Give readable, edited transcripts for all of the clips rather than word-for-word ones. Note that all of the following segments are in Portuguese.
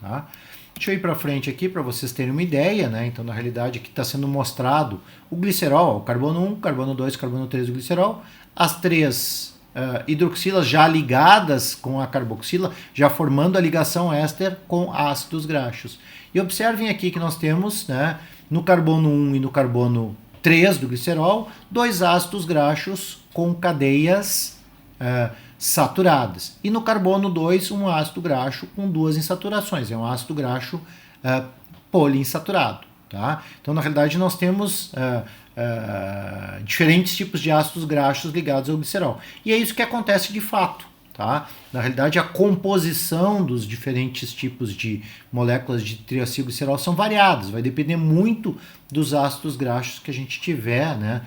tá? Deixa eu ir para frente aqui para vocês terem uma ideia, né? Então, na realidade, aqui está sendo mostrado o glicerol, o carbono 1, carbono 2, carbono 3 do glicerol, as três hidroxilas já ligadas com a carboxila, já formando a ligação éster com ácidos graxos. E observem aqui que nós temos, né, no carbono 1 e no carbono 3 do glicerol, dois ácidos graxos com cadeias saturadas. E no carbono 2, um ácido graxo com duas insaturações. É um ácido graxo poliinsaturado. Tá? Então, na realidade, nós temos diferentes tipos de ácidos graxos ligados ao glicerol. E é isso que acontece de fato. Tá? Na realidade, a composição dos diferentes tipos de moléculas de triacilglicerol são variadas. Vai depender muito dos ácidos graxos que a gente tiver, né?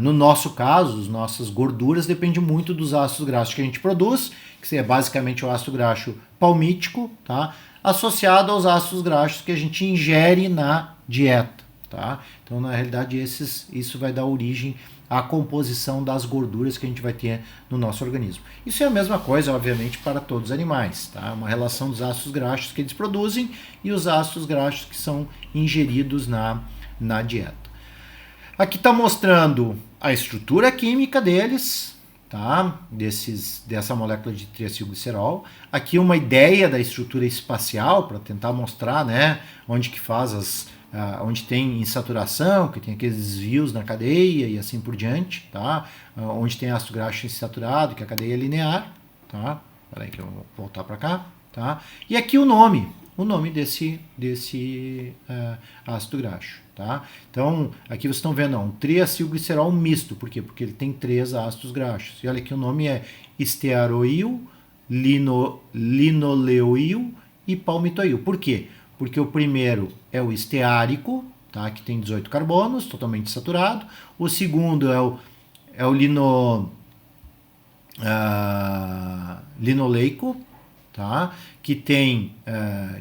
No nosso caso, as nossas gorduras dependem muito dos ácidos graxos que a gente produz, que é basicamente o ácido graxo palmítico, tá? Associado aos ácidos graxos que a gente ingere na dieta. Tá? Então, na realidade, isso vai dar origem à composição das gorduras que a gente vai ter no nosso organismo. Isso é a mesma coisa, obviamente, para todos os animais. Tá? Uma relação dos ácidos graxos que eles produzem e os ácidos graxos que são ingeridos na dieta. Aqui está mostrando a estrutura química deles, tá? Dessa molécula de triacilglicerol. Aqui uma ideia da estrutura espacial para tentar mostrar, né, onde que faz onde tem insaturação, que tem aqueles desvios na cadeia e assim por diante, tá? Onde tem ácido graxo insaturado, que a cadeia é linear, tá? Espera aí que eu vou voltar para cá, tá? E aqui o nome desse ácido graxo. Tá? Então, aqui vocês estão vendo um triacilglicerol misto. Por quê? Porque ele tem 3 ácidos graxos. E olha aqui, o nome é estearoil, linoleoil e palmitoil. Por quê? Porque o primeiro é o esteárico, tá? Que tem 18 carbonos, totalmente saturado. O segundo é o linoleico, tá? Que tem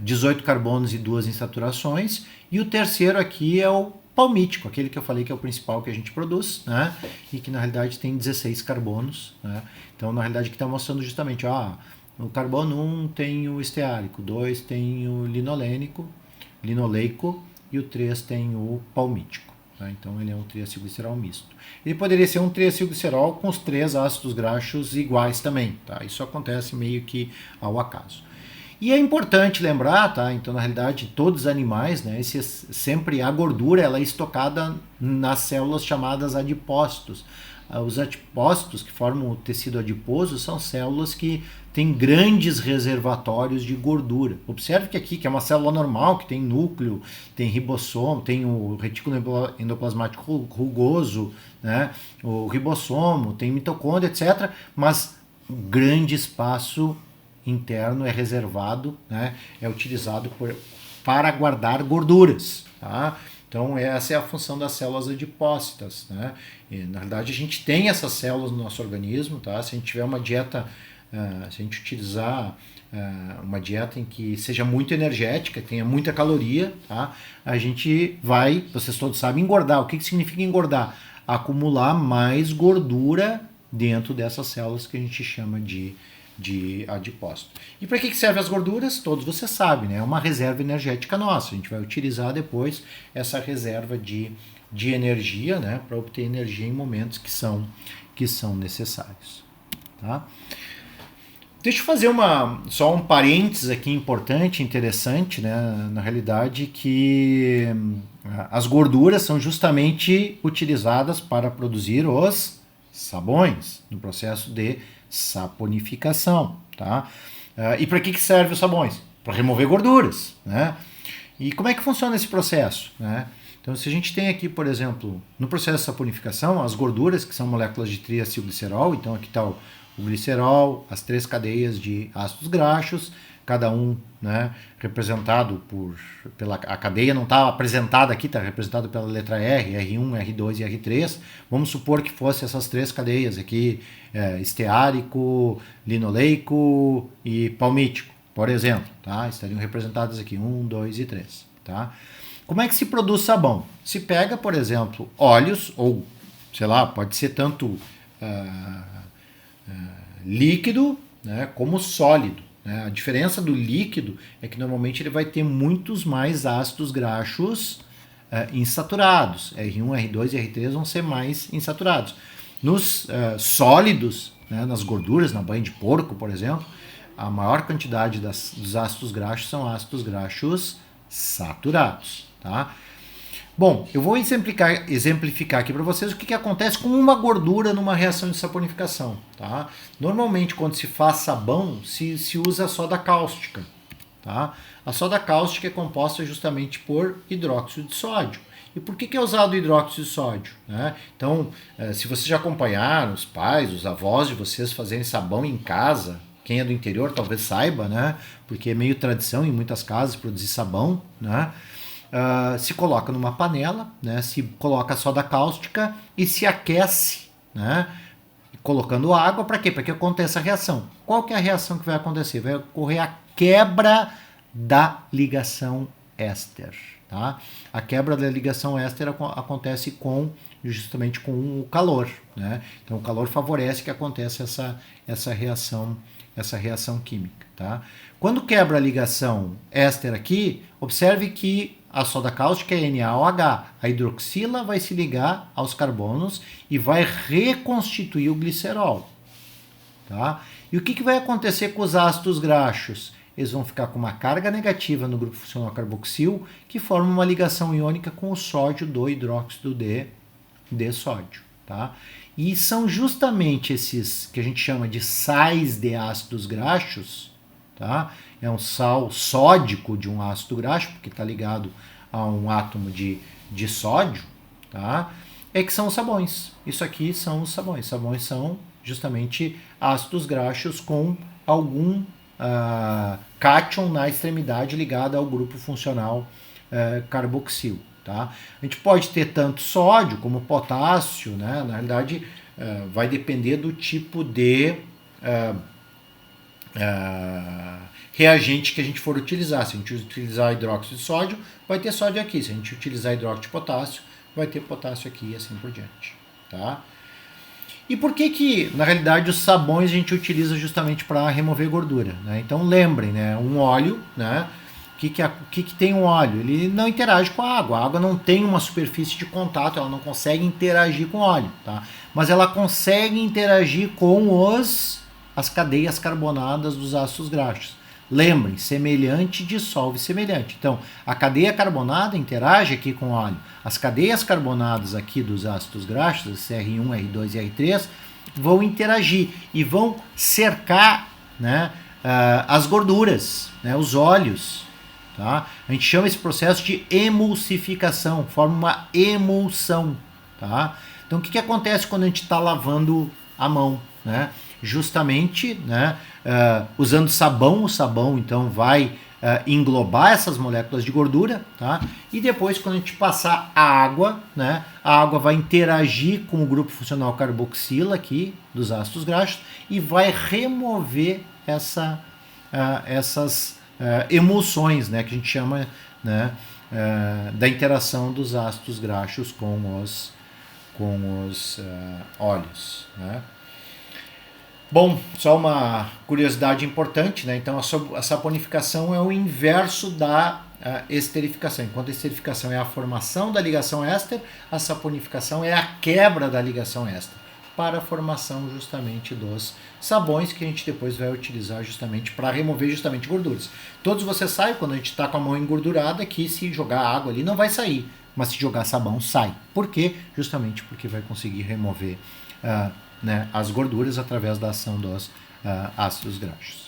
18 carbonos e 2 insaturações. E o terceiro aqui é o palmítico, aquele que eu falei que é o principal que a gente produz, né? E que na realidade tem 16 carbonos. Né? Então, na realidade, aqui está mostrando justamente, o carbono 1 tem o esteárico, 2 tem o linoleico e o 3 tem o palmítico. Tá? Então, ele é um triacilglicerol misto. Ele poderia ser um triacilglicerol com os 3 ácidos graxos iguais também. Tá? Isso acontece meio que ao acaso. E é importante lembrar, tá? Então, na realidade, todos os animais, né, sempre a gordura ela é estocada nas células chamadas adipócitos. Os adipócitos que formam o tecido adiposo são células que têm grandes reservatórios de gordura. Observe que aqui, que é uma célula normal, que tem núcleo, tem ribossomo, tem o retículo endoplasmático rugoso, né, o ribossomo, tem mitocôndria, etc. Mas grande espaço interno é reservado, né, é utilizado para guardar gorduras. Tá? Então, essa é a função das células adipócitas. Né? E, na verdade, a gente tem essas células no nosso organismo. Tá? Se a gente tiver uma dieta, se a gente utilizar uma dieta em que seja muito energética, tenha muita caloria, tá? A gente vai, vocês todos sabem, engordar. O que significa engordar? Acumular mais gordura dentro dessas células que a gente chama de adipócito. E para que servem as gorduras? Todos vocês sabem, né? É uma reserva energética nossa. A gente vai utilizar depois essa reserva de energia, né? Para obter energia em momentos que são necessários. Tá? Deixa eu fazer só um parênteses aqui importante, interessante, né? Na realidade, que as gorduras são justamente utilizadas para produzir os sabões, no processo de saponificação, tá? E para que servem os sabões? Para remover gorduras, né? E como é que funciona esse processo, né? Então, se a gente tem aqui, por exemplo, no processo de saponificação, as gorduras, que são moléculas de triacilglicerol, então aqui está o glicerol, as 3 cadeias de ácidos graxos, cada um, né, representado pela a cadeia, não está apresentada aqui, está representado pela letra R, R1, R2 e R3. Vamos supor que fosse essas 3 cadeias aqui, esteárico, linoleico e palmítico, por exemplo. Tá? Estariam representadas aqui 1, 2 e 3. Tá? Como é que se produz sabão? Se pega, por exemplo, óleos, ou, sei lá, pode ser tanto líquido, né, como sólido. né? A diferença do líquido é que normalmente ele vai ter muitos mais ácidos graxos insaturados. R1, R2 e R3 vão ser mais insaturados. Nos sólidos, né, nas gorduras, na banha de porco, por exemplo, a maior quantidade dos ácidos graxos são ácidos graxos saturados. Tá? Bom, eu vou exemplificar aqui para vocês o que acontece com uma gordura numa reação de saponificação. Tá? Normalmente, quando se faz sabão, se usa a soda cáustica. Tá? A soda cáustica é composta justamente por hidróxido de sódio. E por que é usado o hidróxido de sódio? Né? Então, se vocês já acompanharam os pais, os avós de vocês fazerem sabão em casa, quem é do interior talvez saiba, né? Porque é meio tradição em muitas casas produzir sabão, né? Se coloca numa panela, né? Se coloca soda cáustica e se aquece, né? Colocando água, para quê? Para que aconteça a reação. Qual que é a reação que vai acontecer? Vai ocorrer a quebra da ligação éster. Tá? A quebra da ligação éster acontece justamente com o calor. Né? Então o calor favorece que aconteça essa reação química. Tá? Quando quebra a ligação éster aqui, observe que a soda cáustica é NaOH. A hidroxila vai se ligar aos carbonos e vai reconstituir o glicerol. Tá? E o que vai acontecer com os ácidos graxos? Eles vão ficar com uma carga negativa no grupo funcional carboxil, que forma uma ligação iônica com o sódio do hidróxido de sódio. Tá? E são justamente esses que a gente chama de sais de ácidos graxos, tá? É um sal sódico de um ácido graxo, porque está ligado a um átomo de sódio, tá? É que são os sabões. Isso aqui são os sabões. Sabões são justamente ácidos graxos com algum cátion na extremidade ligado ao grupo funcional carboxil. Tá? A gente pode ter tanto sódio como potássio, né? Na realidade vai depender do tipo de reagente que a gente for utilizar. Se a gente utilizar hidróxido de sódio, vai ter sódio aqui. Se a gente utilizar hidróxido de potássio, vai ter potássio aqui e assim por diante. Tá? E por que, na realidade, os sabões a gente utiliza justamente para remover gordura? Né? Então lembrem, né? Um óleo, né? O que tem um óleo? Ele não interage com a água. A água não tem uma superfície de contato, ela não consegue interagir com o óleo. Tá? Mas ela consegue interagir com as cadeias carbonadas dos ácidos graxos. Lembrem, semelhante dissolve semelhante. Então, a cadeia carbonada interage aqui com o óleo. As cadeias carbonadas aqui dos ácidos graxos, R1, R2 e R3, vão interagir e vão cercar, né, as gorduras, né, os óleos. Tá? A gente chama esse processo de emulsificação, forma uma emulsão. Tá? Então, o que acontece quando a gente está lavando a mão? Né? Justamente, né, usando sabão, o sabão então vai englobar essas moléculas de gordura, tá? E depois, quando a gente passar a água, né, a água vai interagir com o grupo funcional carboxila aqui dos ácidos graxos e vai remover essas emulsões, né, que a gente chama, né, da interação dos ácidos graxos com os óleos, né? Bom, só uma curiosidade importante, né? Então a saponificação é o inverso da esterificação. Enquanto a esterificação é a formação da ligação éster, a saponificação é a quebra da ligação éster para a formação justamente dos sabões que a gente depois vai utilizar justamente para remover justamente gorduras. Todos vocês sabem, quando a gente está com a mão engordurada, que se jogar água ali não vai sair, mas se jogar sabão sai. Por quê? Justamente porque vai conseguir remover né, as gorduras através da ação dos ácidos graxos.